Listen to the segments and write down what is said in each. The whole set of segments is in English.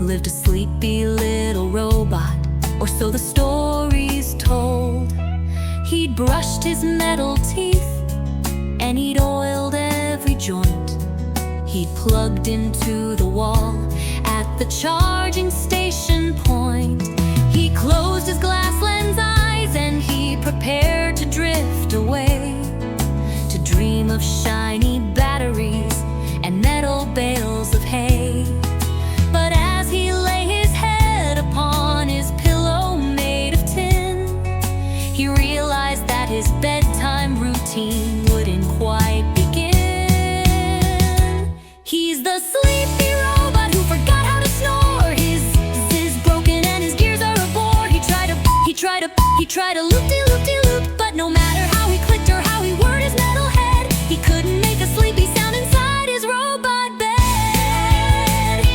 lived a sleepy little robot, or so the stories told. He'd brushed his metal teeth, and he'd oiled every joint. He'd plugged into the wall at the charging station point. He closed his glass lens eyes and he prepared to drift away, to dream of shiny batteries and metal bales of hay. But as he lay his head upon his pillow made of tin, he realized that his bedtime routine wouldn't quite begin. He's the sleepy robot who forgot how to snore. His zzz broken and his gears are a bore. He tried to loop-de-loop-de-loop, but no matter how he clicked or how he whirred his metal head, he couldn't make a sleepy sound inside his robot bed.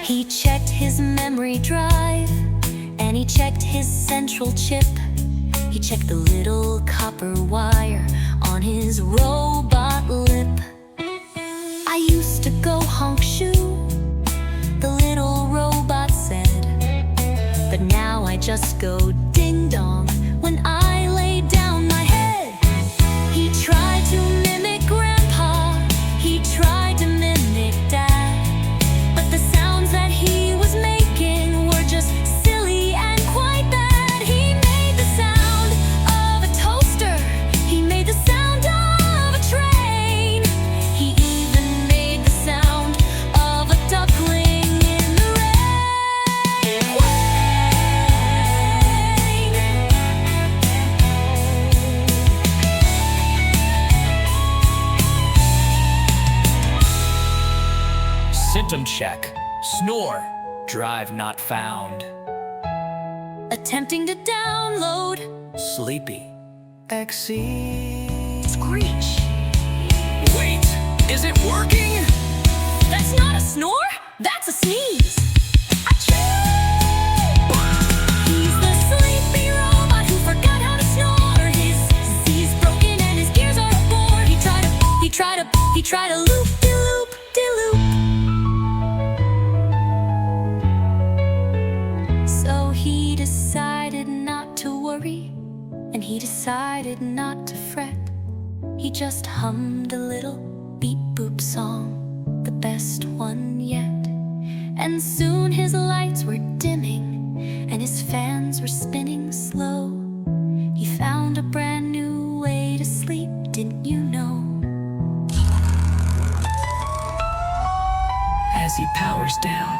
He checked his memory drive, and he checked his central chip. He checked the little copper wire on his robot lip. I used to go honk shoe, the little robot said, but now I just go ding dong when I lay down my head. He tried to mimic Grandpa, he tried to mimic Dad, but the sounds that he was making were just silly and quite bad. He made the sound of a toaster, he made the sound of a train, he even made the sound of a duckling in the rain. Symptom check. Snore. Drive not found. Attempting to download. Sleepy.exe. Screech. Wait, is it working? That's not a snore, that's a sneeze. He's the sleepy robot who forgot how to snore. His Z's broken and his gears are a bore. He tried to loop-de-loop-de-loop. So he decided not to worry, and he decided not to fret. He just hummed a little beep-boop song, the best one yet. And soon his lights were dimming, and his fans were spinning slow. He found a brand new way to sleep, didn't you know? As he powers down,